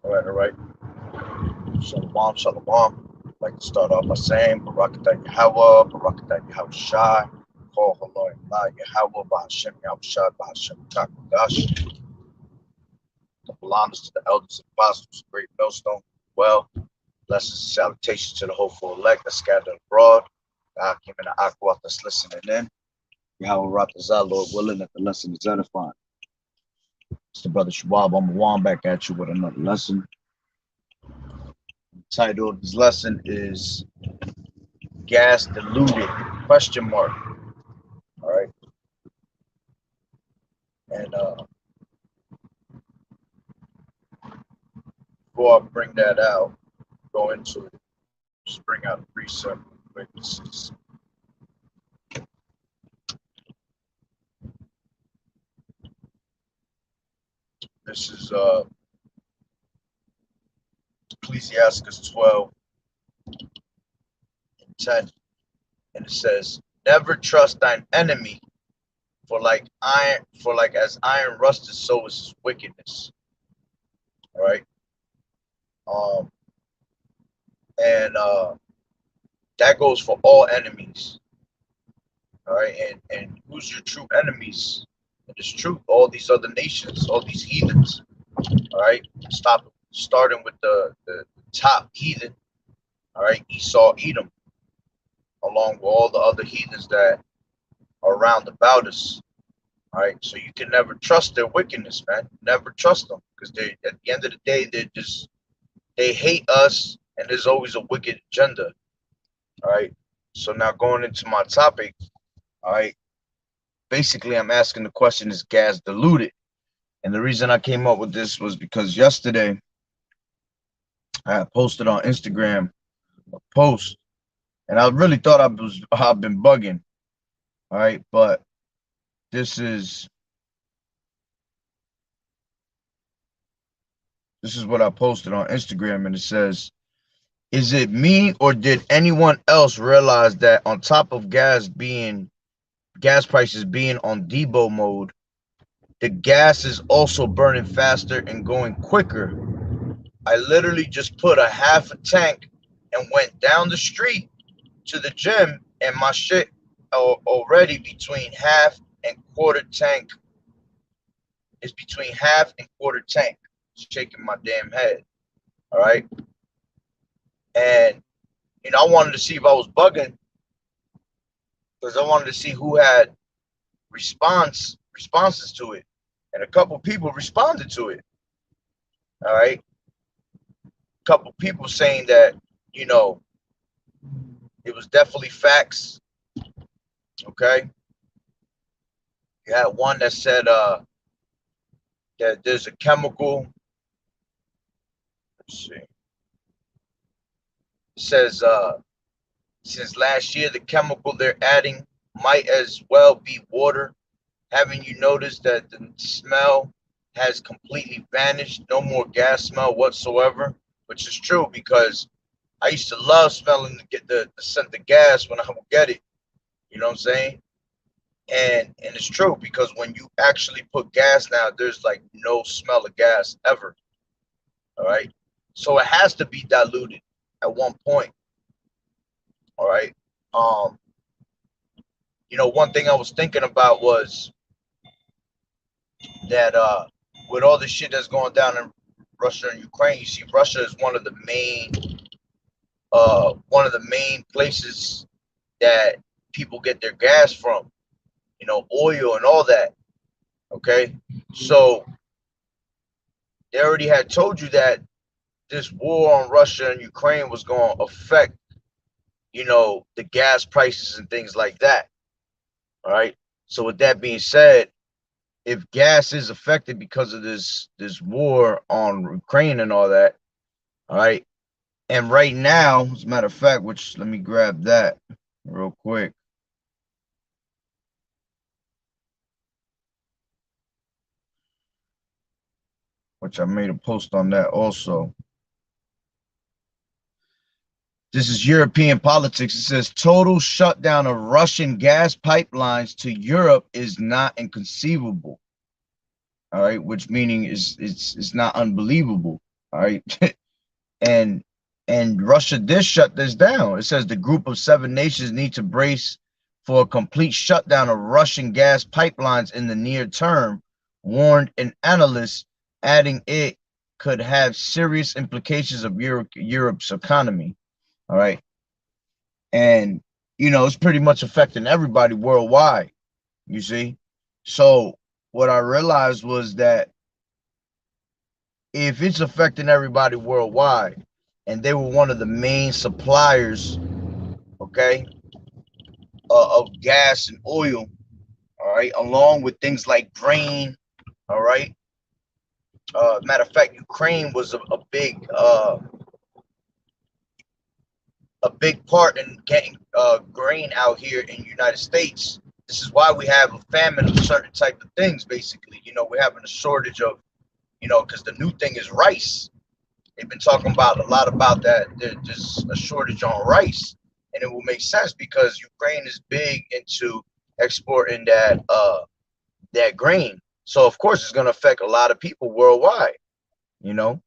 All right. Shalom, shalom. I'd like to start off by saying, Barakatat Yahweh, Barakatat Yahweh Shai, Kol Haloi La Yahweh, Bahashem Yahweh Shai, Bahashem Takwadash. Double honors to the elders and apostles, great millstone. Well, blessings and salutations to the hopeful elect that scattered abroad. God came in the aqua that's listening in. Yahweh Ratazah, Lord willing, that the lesson is edifying. It's the brother Shabab. I'm one back at you with another lesson. The title of this lesson is Gas Diluted, question mark. All right. And before I bring that out, go into it, just bring out precept witnesses. This is Ecclesiastes 12 and 10. And it says, never trust thine enemy, for like as iron rusted, so is his wickedness. All right. And that goes for all enemies. All right. And who's your true enemies? It is true. All these other nations, all these heathens. All right. Starting with the top heathen. All right. Esau, Edom, along with all the other heathens that are around about us. All right. So you can never trust their wickedness, man. Never trust them, because they, at the end of the day, they hate us, and there's always a wicked agenda. All right. So now going into my topic, all right. Basically, I'm asking the question, is gas diluted? And the reason I came up with this was because yesterday I posted on Instagram a post, and I really thought I've been bugging. All right. But this is what I posted on Instagram, and it says, is it me, or did anyone else realize that on top of gas prices being on Debo mode, the gas is also burning faster and going quicker? I literally just put a half a tank and went down the street to the gym, and my shit already between half and quarter tank. It's between half and quarter tank. Shaking my damn head. All right. And I wanted to see if I was bugging, because I wanted to see who had responses to it, and a couple people responded to it. All right. A couple people saying that it was definitely facts. Okay. You had one that said that there's a chemical. Let's see. It says since last year, the chemical they're adding might as well be water. Haven't you noticed that the smell has completely vanished? No more gas smell whatsoever, which is true, because I used to love smelling the scent of gas when I would get it. You know what I'm saying? And it's true, because when you actually put gas now, there's like no smell of gas ever. All right. So it has to be diluted at one point. All right. Um, one thing I was thinking about was that with all the shit that's going down in Russia and Ukraine, you see Russia is one of the main places that people get their gas from, oil and all that. Okay. So they already had told you that this war on Russia and Ukraine was going to affect, the gas prices and things like that. All right. So with that being said, if gas is affected because of this war on Ukraine and all that, all right. And right now, as a matter of fact, which let me grab that real quick. Which I made a post on that also. This is European politics. It says total shutdown of Russian gas pipelines to Europe is not inconceivable. All right, which meaning is it's not unbelievable. All right. and and Russia did shut this down. It says the group of 7 nations need to brace for a complete shutdown of Russian gas pipelines in the near term, warned an analyst, adding it could have serious implications of Europe's economy. All right. And, it's pretty much affecting everybody worldwide, you see? So, what I realized was that if it's affecting everybody worldwide, and they were one of the main suppliers, okay, of gas and oil, all right, along with things like grain, all right. Matter of fact, Ukraine was a big part in getting grain out here in the United States. This is why we have a famine of certain type of things. Basically, we're having a shortage of, because the new thing is rice. They've been talking about a lot about that. There's a shortage on rice, and it will make sense because Ukraine is big into exporting that grain. So of course it's going to affect a lot of people worldwide, you know.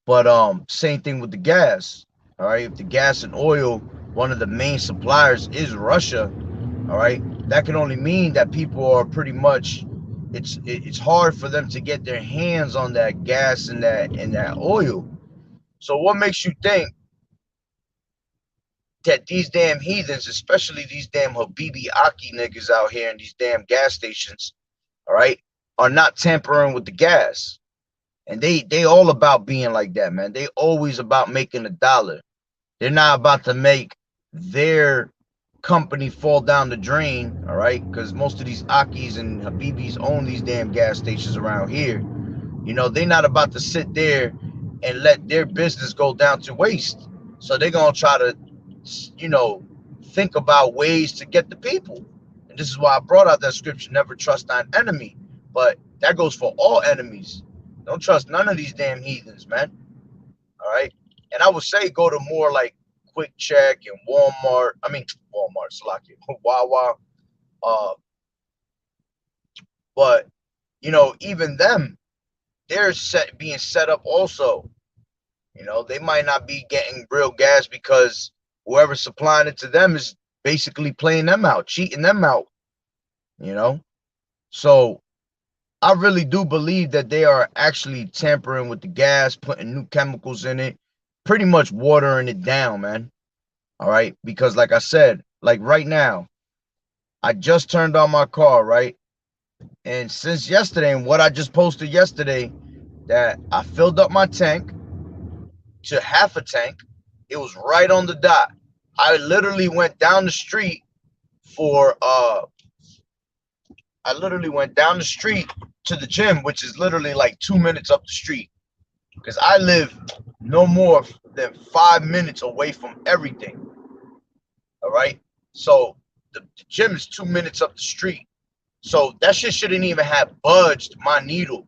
But same thing with the gas. All right, if the gas and oil, one of the main suppliers is Russia, all right, that can only mean that people are pretty much it's hard for them to get their hands on that gas and that oil. So what makes you think that these damn heathens, especially these damn Habibi Aki niggas out here in these damn gas stations, all right, are not tampering with the gas? And they all about being like that, man. They always about making a dollar. They're not about to make their company fall down the drain, all right? Because most of these Akis and Habibis own these damn gas stations around here. They're not about to sit there and let their business go down to waste. So they're gonna try to, you know, think about ways to get the people. And this is why I brought out that scripture: never trust thine enemy. But that goes for all enemies. Don't trust none of these damn heathens, man. All right. And I would say go to more like Quick Check and Walmart. I mean Walmart, Slocky, Wawa. Uh, but even them, they're being set up also. They might not be getting real gas because whoever's supplying it to them is basically playing them out, cheating them out. You know, so I really do believe that they are actually tampering with the gas, putting new chemicals in it, pretty much watering it down, man. All right, because like I said, like right now, I just turned on my car, right? And since yesterday, and what I just posted yesterday, that I filled up my tank to half a tank. It was right on the dot. I literally went down the street for I literally went down the street to the gym, which is literally like 2 minutes up the street. Because I live no more than 5 minutes away from everything. All right. So the gym is 2 minutes up the street. So that shit shouldn't even have budged my needle.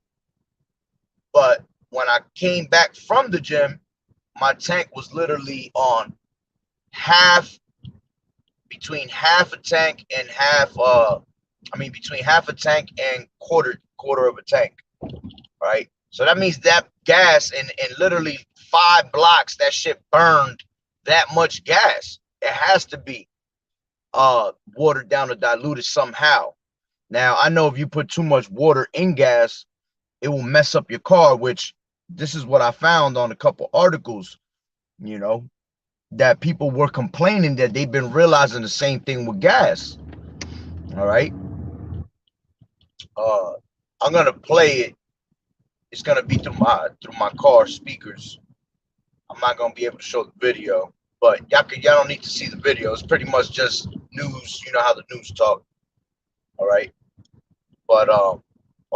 But when I came back from the gym, my tank was literally on half, between half a tank and between half a tank and quarter of a tank, right? So that means that gas in literally 5 blocks, that shit burned that much gas. It has to be watered down or diluted somehow. Now I know if you put too much water in gas, it will mess up your car, which this is what I found on a couple articles, you know, that people were complaining that they've been realizing the same thing with gas. All right. Uh, I'm gonna play it. It's gonna be through my car speakers. I'm not gonna be able to show the video, but y'all don't need to see the video. It's pretty much just news. You know how the news talk. All right. But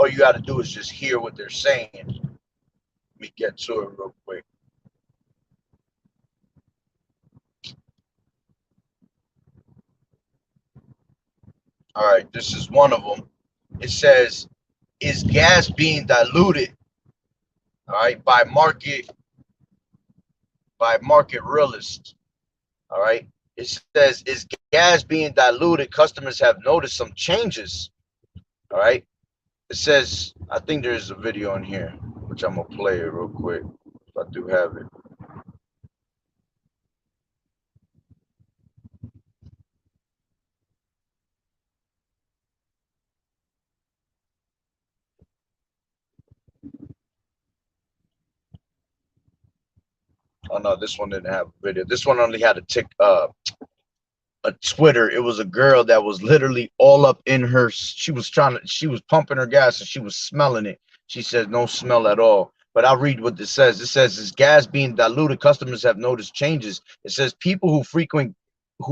all you got to do is just hear what they're saying. Let me get to it real quick. All right, this is one of them. It says, "Is gas being diluted?" All right, by market realists. All right, it says, "Is gas being diluted? Customers have noticed some changes." All right, it says, I think there's a video in here which I'm gonna play it real quick if I do have it. Oh no, this one didn't have a video. This one only had a Twitter. It was a girl that was literally all up in her. She was pumping her gas and she was smelling it. She said no smell at all. But I'll read what this says. It says, "Is gas being diluted? Customers have noticed changes." It says people who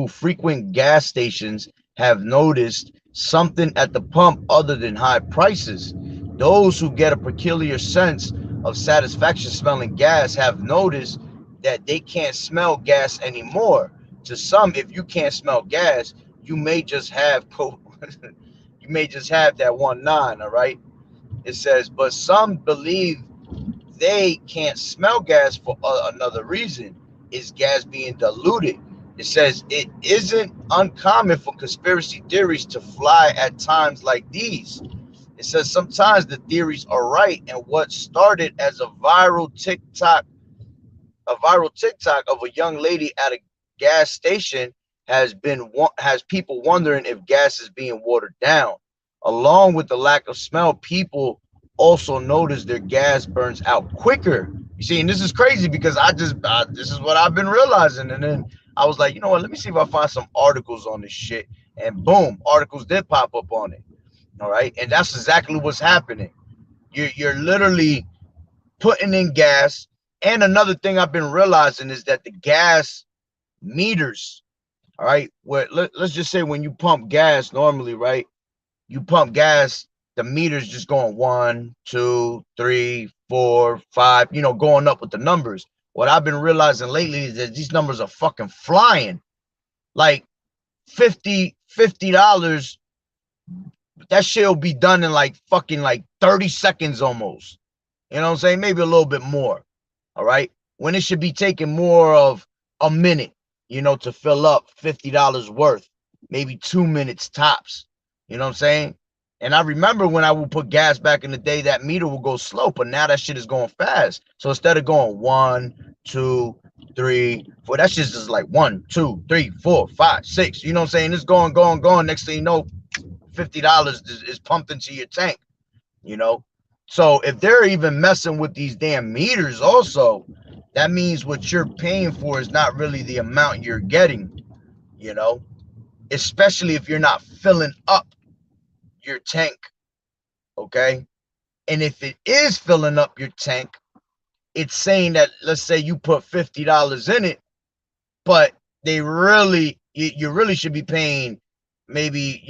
frequent gas stations have noticed something at the pump other than high prices. Those who get a peculiar sense of satisfaction smelling gas have noticed that they can't smell gas anymore. To some, if you can't smell gas, you may just have you may just have that 1.9. All right. It says, but some believe they can't smell gas for another reason. Is gas being diluted? It says it isn't uncommon for conspiracy theories to fly at times like these. It says sometimes the theories are right, and what started as a viral TikTok of a young lady at a gas station has people wondering if gas is being watered down. Along with the lack of smell, people also notice their gas burns out quicker. You see, and this is crazy because this is what I've been realizing, and then I was like, you know what? Let me see if I find some articles on this shit, and boom, articles did pop up on it. All right, and that's exactly what's happening. You're literally putting in gas. And another thing I've been realizing is that the gas meters, all right, let's just say when you pump gas normally, right? You pump gas, the meter's just going 1, 2, 3, 4, 5, going up with the numbers. What I've been realizing lately is that these numbers are fucking flying. Like 50 $50, that shit will be done in like fucking like 30 seconds almost. You know what I'm saying? Maybe a little bit more. All right. When it should be taking more of a minute, to fill up $50 worth, maybe 2 minutes tops. You know what I'm saying? And I remember when I would put gas back in the day, that meter would go slow, but now that shit is going fast. So instead of going 1, 2, 3, 4, that shit's just like 1, 2, 3, 4, 5, 6. You know what I'm saying? It's going, going, going. Next thing you know, $50 is pumped into your tank. So if they're even messing with these damn meters also, that means what you're paying for is not really the amount you're getting, especially if you're not filling up your tank. Okay. And if it is filling up your tank, it's saying that, let's say you put $50 in it, but you really should be paying maybe,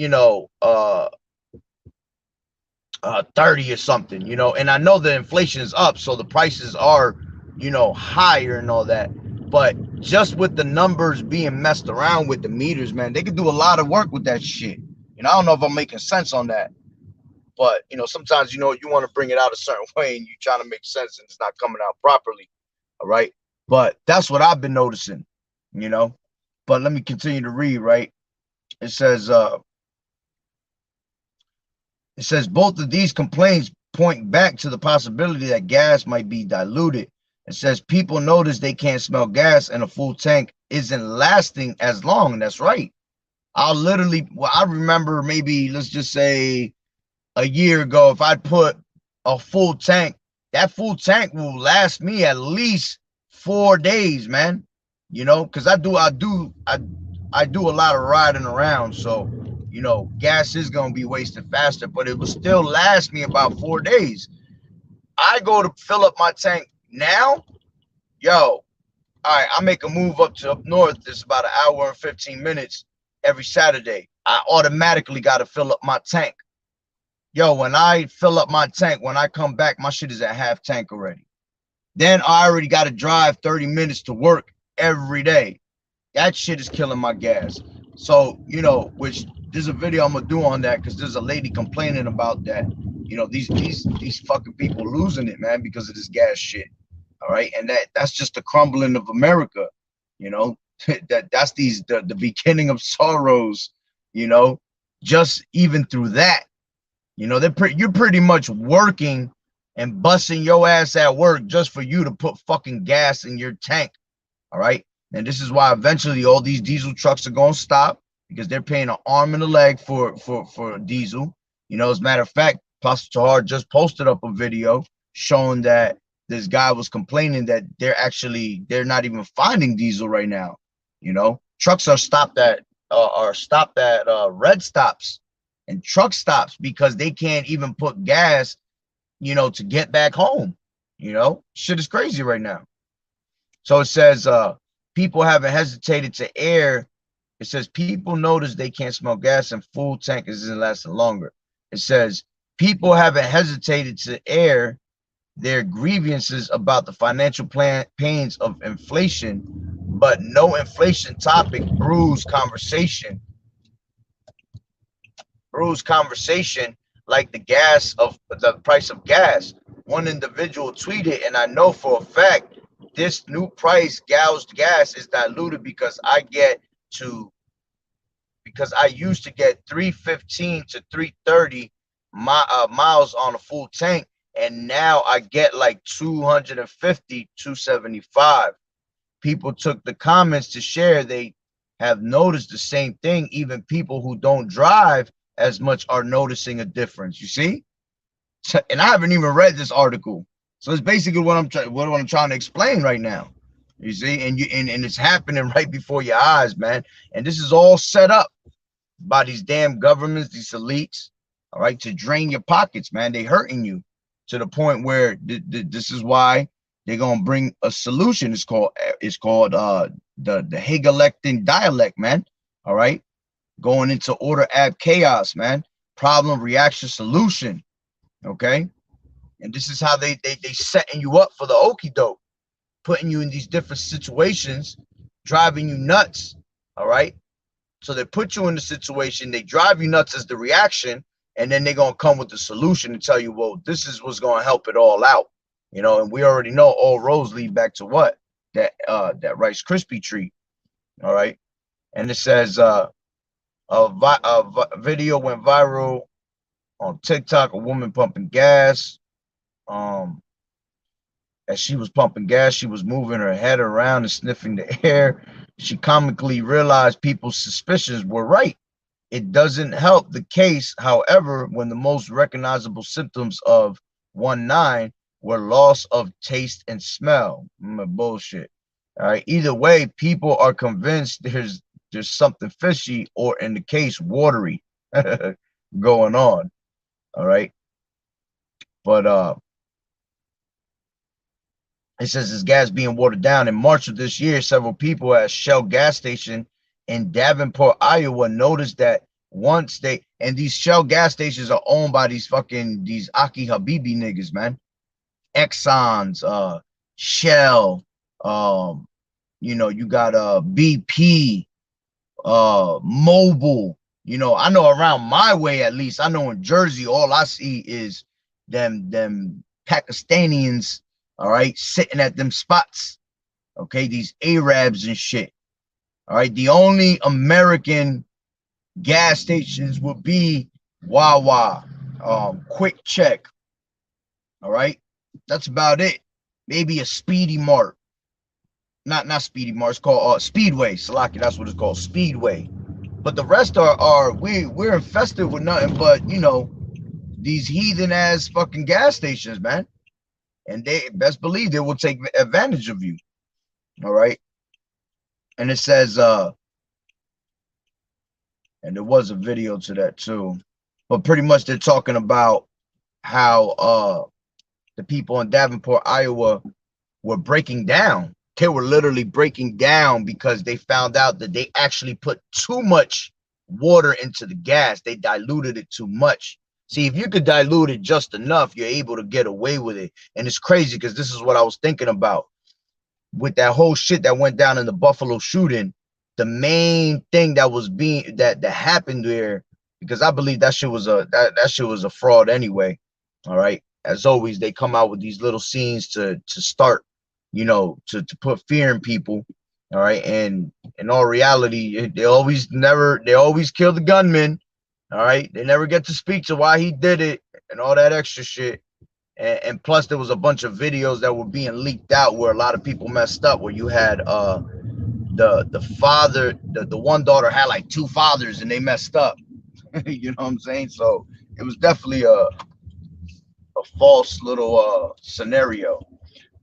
30 or something, and I know the inflation is up, so the prices are, higher and all that. But just with the numbers being messed around with the meters, man, they could do a lot of work with that shit. I don't know if I'm making sense on that, but sometimes you want to bring it out a certain way and you're trying to make sense and it's not coming out properly. All right. But that's what I've been noticing, But let me continue to read, right? It says, both of these complaints point back to the possibility that gas might be diluted. It says people notice they can't smell gas and a full tank isn't lasting as long. That's right. I remember maybe, let's just say a year ago, if I'd put a full tank, that full tank will last me at least 4 days, man. Because I do a lot of riding around, so gas is gonna be wasted faster, but it will still last me about 4 days. I go to fill up my tank now, all right, I make a move up north. It's about an hour and 15 minutes every Saturday. I automatically got to fill up my tank. Yo, when I fill up my tank, when I come back, my shit is at half tank already. Then I already got to drive 30 minutes to work every day. That shit is killing my gas. So, you know, which there's a video I'm gonna do on that because there's a lady complaining about that. You know, these fucking people losing it, man, because of this gas shit. All right. And that's just the crumbling of America, you know. That's the beginning of sorrows, you know, just even through that. You know, you're pretty much working and busting your ass at work just for you to put fucking gas in your tank. All right. And this is why eventually all these diesel trucks are going to stop because they're paying an arm and a leg for diesel. You know, as a matter of fact, Pastor Tahar just posted up a video showing that this guy was complaining that they're not even finding diesel right now. You know, trucks are stopped at red stops and truck stops because they can't even put gas, you know, to get back home. You know, shit is crazy right now. So it says people haven't hesitated to air. It says people notice they can't smell gas and full tank isn't lasting longer. It says people haven't hesitated to air their grievances about the financial pains of inflation, but no inflation topic brews conversation like the price of gas. One individual tweeted, and I know for a fact this new price gouged gas is diluted because I used to get 315 to 330 miles on a full tank, and now I get like 250, 275. People took the comments to share they have noticed the same thing. Even people who don't drive as much are noticing a difference. You see? And I haven't even read this article. So it's basically what I'm trying to explain right now. You see, and it's happening right before your eyes, man. And this is all set up by these damn governments, these elites, all right, to drain your pockets, man. They hurting you to the point where this is why they're gonna bring a solution. It's called the Hegelian dialect, man. All right, going into order, ab chaos, man. Problem, reaction, solution. Okay, and this is how they setting you up for the okie doke, putting you in these different situations, driving you nuts. All right. So they put you in the situation, they drive you nuts as the reaction, and then they're gonna come with the solution and tell you, well, this is what's gonna help it all out. You know, and we already know all roads lead back to what? That Rice Krispie treat. All right. And it says a video went viral on TikTok, a woman pumping gas. As she was pumping gas, she was moving her head around and sniffing the air. She comically realized people's suspicions were right. It doesn't help the case, however, when the most recognizable symptoms of 1-9 were loss of taste and smell. Bullshit. All right. Either way, people are convinced there's something fishy, or in the case, watery going on. All right. But it says this gas being watered down. In March of this year, several people at Shell gas station in Davenport, Iowa, noticed that these Shell gas stations are owned by these Aki Habibi niggas, man. Exxon's, Shell, you know, you got BP, Mobil. You know, I know around my way, at least, I know in Jersey, all I see is them Pakistanians, all right, sitting at them spots. Okay, these Arabs and shit. All right, the only American gas stations would be Wawa, Quick Check. All right, that's about it. Maybe a Speedy Mart. Not Speedy Mart. It's called Speedway. Salaki, that's what it's called, Speedway. But the rest we're infested with nothing but, you know, these heathen ass fucking gas stations, man. And they best believe they will take advantage of you. All right. And it says, and there was a video to that too. But pretty much they're talking about how the people in Davenport, Iowa were breaking down. They were literally breaking down because they found out that they actually put too much water into the gas. They diluted it too much. See, if you could dilute it just enough, you're able to get away with it. And it's crazy because this is what I was thinking about with that whole shit that went down in the Buffalo shooting. The main thing that was being that happened there, because I believe that shit was that shit was a fraud anyway. All right. As always, they come out with these little scenes to start, you know, to put fear in people. All right. And in all reality, they always kill the gunman. All right. They never get to speak to why he did it and all that extra shit. And plus there was a bunch of videos that were being leaked out where a lot of people messed up, where you had the father, the one daughter had like two fathers and they messed up. You know what I'm saying? So it was definitely a false little scenario.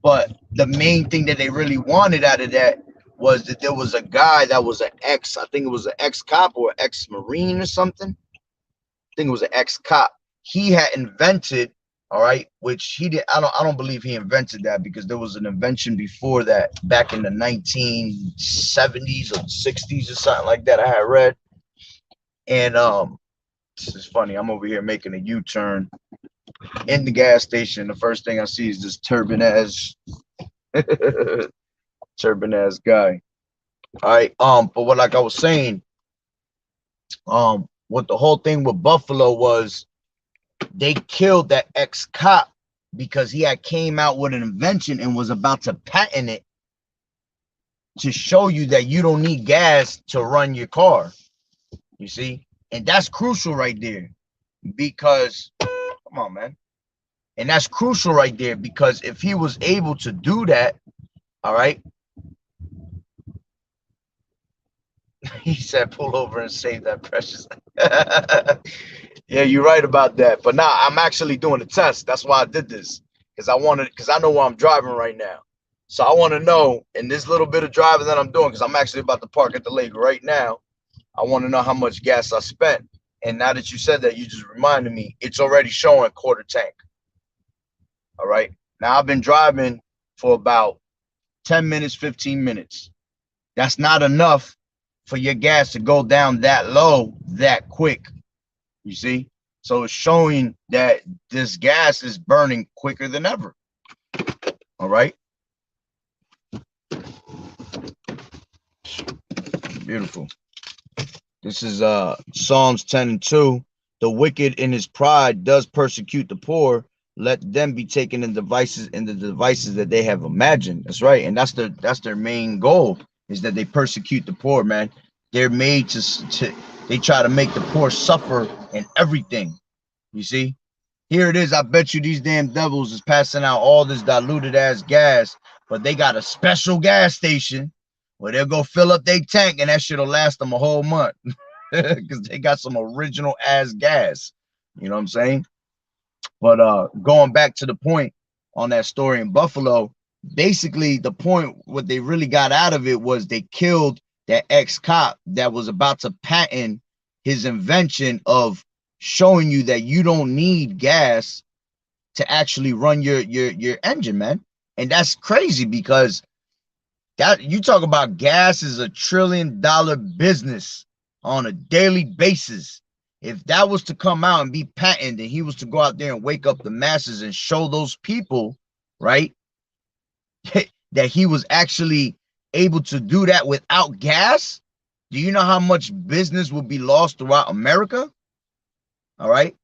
But the main thing that they really wanted out of that was that there was a guy that was an I think it was an ex-cop or ex-marine or something. I think it was an ex-cop. He had invented, all right, which he did. I don't believe he invented that, because there was an invention before that back in the 1970s or 60s or something like that. I had read. And this is funny. I'm over here making a U-turn in the gas station. The first thing I see is this turban ass guy. All right. But what, like I was saying, what the whole thing with Buffalo was, they killed that ex-cop because he had came out with an invention and was about to patent it to show you that you don't need gas to run your car. You see? And that's crucial right there, because come on, man. And that's crucial right there, because if he was able to do that, all right. He said, pull over and save that precious. Yeah, you're right about that. But now I'm actually doing a test. That's why I did this, because I know where I'm driving right now. So I want to know, in this little bit of driving that I'm doing, because I'm actually about to park at the lake right now, I want to know how much gas I spent. And now that you said that, you just reminded me, it's already showing quarter tank. All right. Now I've been driving for about 10 minutes, 15 minutes. That's not enough for your gas to go down that low that quick. You see? So it's showing that this gas is burning quicker than ever. All right. Beautiful. This is Psalms 10:2. The wicked in his pride does persecute the poor. Let them be taken in the devices that they have imagined. That's right. And that's their main goal, is that they persecute the poor, man. They're made to they try to make the poor suffer in everything. You see? Here it is. I bet you these damn devils is passing out all this diluted ass gas, but they got a special gas station where they'll go fill up their tank, and that shit'll last them a whole month. Because they got some original ass gas. You know what I'm saying? But going back to the point on that story in Buffalo, basically the point, what they really got out of it was they killed that ex-cop that was about to patent his invention of showing you that you don't need gas to actually run your engine, man. And that's crazy, because that, you talk about, gas is $1 trillion business on a daily basis. If that was to come out and be patented, and he was to go out there and wake up the masses and show those people, right, that he was actually able to do that without gas, do you know how much business would be lost throughout America? All right.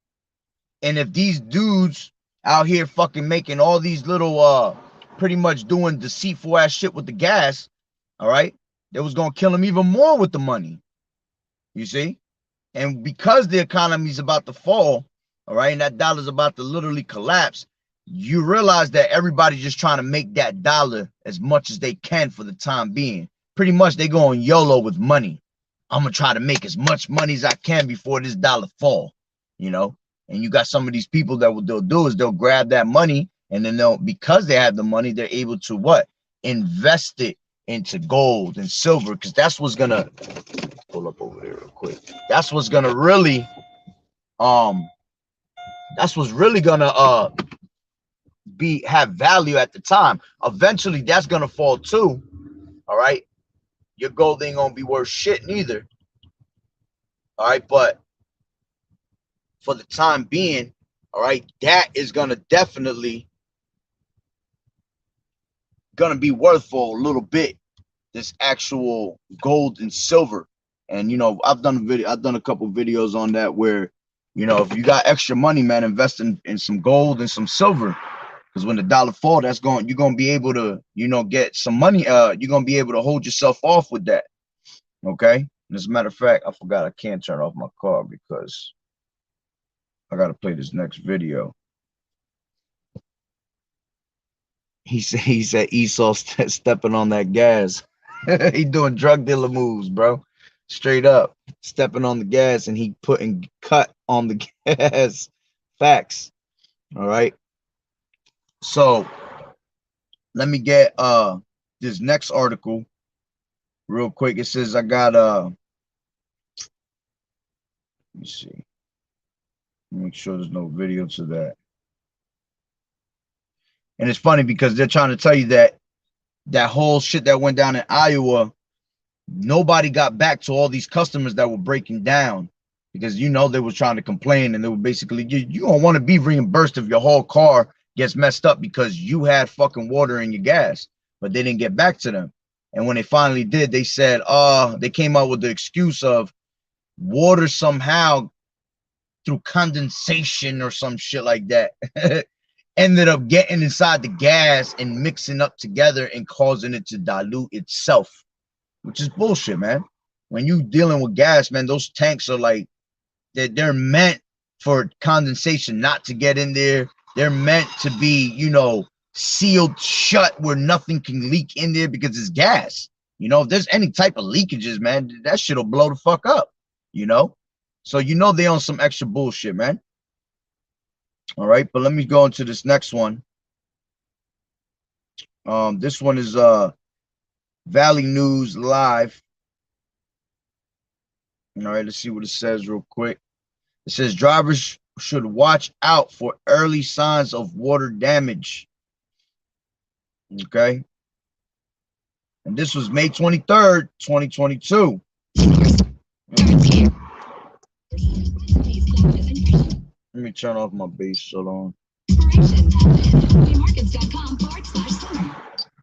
And if these dudes out here fucking making all these little pretty much doing deceitful ass shit with the gas, all right, they was gonna kill him even more with the money. You see? And because the economy's about to fall, all right, and that dollar's about to literally collapse, you realize that everybody's just trying to make that dollar as much as they can for the time being. Pretty much they going YOLO with money. I'm gonna try to make as much money as I can before this dollar fall, you know? And you got some of these people that what they'll do is they'll grab that money, and then they'll, because they have the money, they're able to what? Invest it into gold and silver, because that's what's gonna pull up over there real quick. That's what's gonna really that's what's really gonna have value at the time. Eventually that's gonna fall too. All right. Your gold ain't gonna be worth shit neither. All right, but for the time being, all right, that is gonna definitely gonna be worth for a little bit, this actual gold and silver. And you know, I've done a couple videos on that where, you know, if you got extra money, man, invest in some gold and some silver. Because when the dollar fall, you're gonna be able to, you know, get some money. You're gonna be able to hold yourself off with that. Okay. And as a matter of fact, I forgot I can't turn off my car because I gotta play this next video. He said Esau stepping on that gas. He doing drug dealer moves, bro. Straight up stepping on the gas, and he putting cut on the gas. Facts. All right. So let me get this next article real quick. It says I got let me see. Make sure there's no video to that. And it's funny because they're trying to tell you that that whole shit that went down in Iowa, nobody got back to all these customers that were breaking down, because you know they were trying to complain, and they were basically, you don't want to be reimbursed if your whole car gets messed up because you had fucking water in your gas. But they didn't get back to them. And when they finally did, they said they came out with the excuse of water somehow through condensation or some shit like that ended up getting inside the gas and mixing up together and causing it to dilute itself, which is bullshit, man. When you dealing with gas, man, those tanks are like, they're meant for condensation not to get in there. They're meant to be, you know, sealed shut where nothing can leak in there because it's gas. You know, if there's any type of leakages, man, that shit'll blow the fuck up, you know? So you know they on some extra bullshit, man. All right, but let me go into this next one. This one is Valley News Live. All right, let's see what it says real quick. It says drivers should watch out for early signs of water damage. Okay. And this was May 23rd, 2022. Let me turn off my bass. Hold on.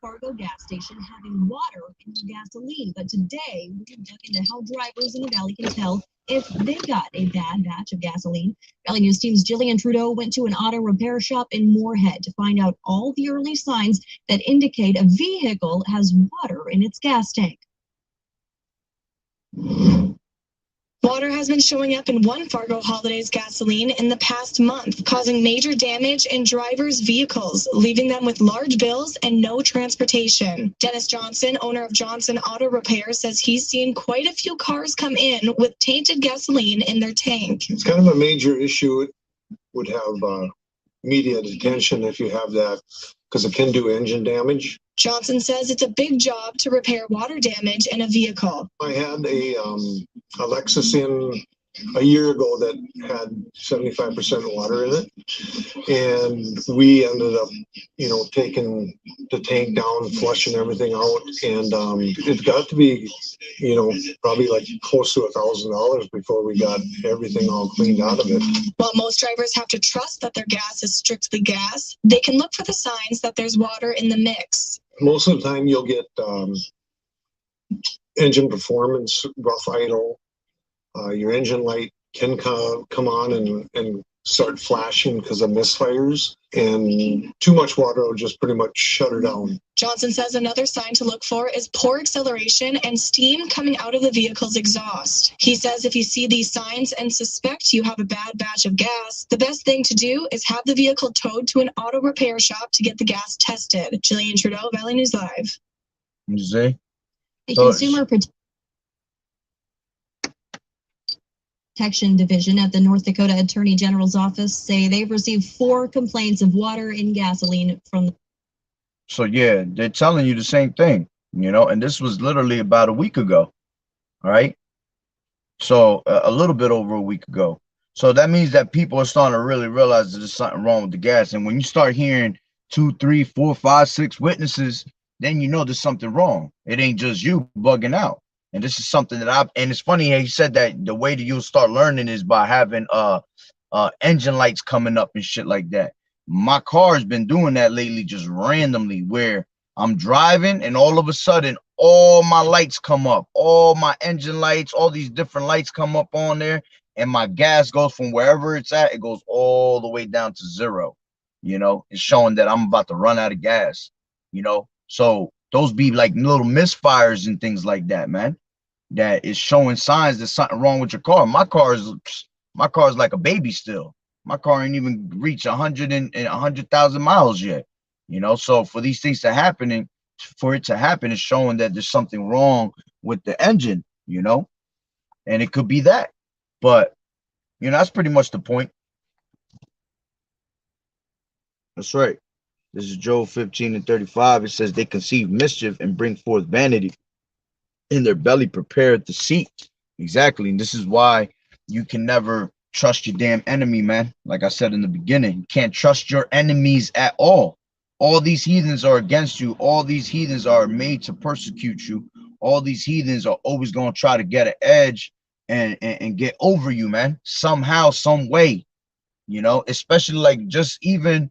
Fargo gas station having water in the gasoline. But today, we can look into how drivers in the Valley can tell if they got a bad batch of gasoline. Valley News team's Jillian Trudeau went to an auto repair shop in Moorhead to find out all the early signs that indicate a vehicle has water in its gas tank. Water has been showing up in one Fargo Holidays gasoline in the past month, causing major damage in drivers' vehicles, leaving them with large bills and no transportation. Dennis Johnson, owner of Johnson Auto Repair, says he's seen quite a few cars come in with tainted gasoline in their tank. It's kind of a major issue. It would have immediate attention if you have that, because it can do engine damage. Johnson says it's a big job to repair water damage in a vehicle. I had a Lexus in a year ago that had 75% water in it, and we ended up, taking the tank down, flushing everything out, and it got to be, probably like close to $1,000 before we got everything all cleaned out of it. While most drivers have to trust that their gas is strictly gas, they can look for the signs that there's water in the mix. Most of the time you'll get engine performance, rough idle. Your engine light can come on and start flashing because of misfires, and too much water will just pretty much shut her down. Johnson says another sign to look for is poor acceleration and steam coming out of the vehicle's exhaust. He says if you see these signs and suspect you have a bad batch of gas, the best thing to do is have the vehicle towed to an auto repair shop to get the gas tested. Jillian Trudeau, Valley News Live. You see? The Consumer Protection Division at the North Dakota Attorney General's office say they've received 4 complaints of water in gasoline from. So yeah, they're telling you the same thing, and this was literally about a week ago. All right. So a little bit over a week ago. So that means that people are starting to really realize that there's something wrong with the gas. And when you start hearing 2, 3, 4, 5, 6 witnesses, then you know there's something wrong. It ain't just you bugging out. And this is something that and it's funny he said that the way that you'll start learning is by having engine lights coming up and shit like that. My car's been doing that lately, just randomly, where I'm driving and all of a sudden all my lights come up, all my engine lights, all these different lights come up on there, and my gas goes from wherever it's at, it goes all the way down to zero. It's showing that I'm about to run out of gas. So those be like little misfires and things like that, man. That is showing signs there's something wrong with your car. My car is like a baby still. My car ain't even reached 100,000 miles yet. So for these things to happen, for it to happen, is showing that there's something wrong with the engine. And it could be that. But that's pretty much the point. That's right. This is Job 15:35. It says they conceive mischief and bring forth vanity. In their belly prepared deceit. Exactly. And this is why you can never trust your damn enemy, man. Like I said in the beginning, you can't trust your enemies at all. All these heathens are against you. All these heathens are made to persecute you. All these heathens are always going to try to get an edge and get over you, man. Somehow, some way, especially like just even,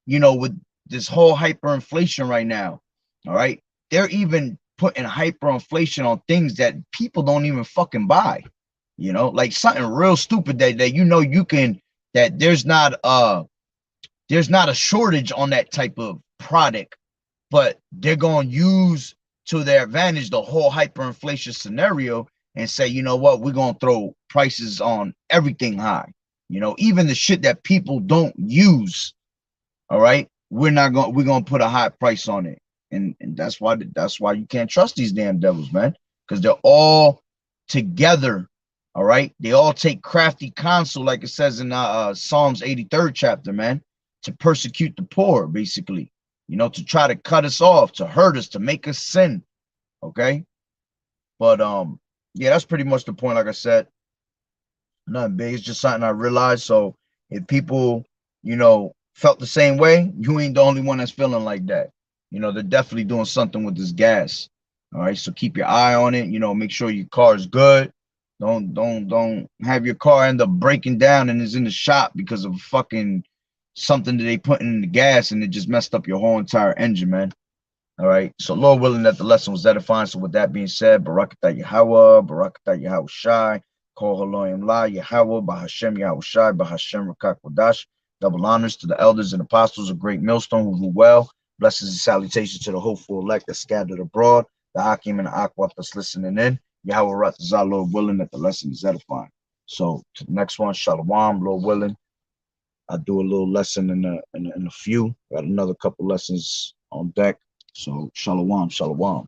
with this whole hyperinflation right now. All right. They're even putting hyperinflation on things that people don't even fucking buy. Like something real stupid that you can, that there's not a shortage on that type of product, but they're going to use to their advantage the whole hyperinflation scenario and say, you know what, we're going to throw prices on everything high. Even the shit that people don't use. All right, we're gonna put a high price on it. And that's why you can't trust these damn devils, man, because they're all together. All right, they all take crafty counsel, like it says in Psalms 83rd chapter, man, to persecute the poor, basically, to try to cut us off, to hurt us, to make us sin. Okay, but yeah, that's pretty much the point. Like I said, nothing big. It's just something I realized. So if people, felt the same way, you ain't the only one that's feeling like that. They're definitely doing something with this gas. All right. So keep your eye on it. Make sure your car is good. Don't have your car end up breaking down and is in the shop because of fucking something that they put in the gas and it just messed up your whole entire engine, man. All right. So Lord willing that the lesson was edifying. So with that being said, Barakatah Yahweh, Barakatah Yahweh Shai, Kol Haloyim La Yahweh, Bahashem Yahweh Shai, Bahashem Rakak Wadash. Double honors to the elders and apostles of Great Millstone who rule well. Blessings and salutations to the hopeful elect that scattered abroad, the Hakim and the Aqua that's listening in. Yahweh Ratazah, Lord willing that the lesson is edifying. So to the next one, Shalom, Lord willing. I'll do a little lesson in a few. Got another couple lessons on deck. So shalom, shalom.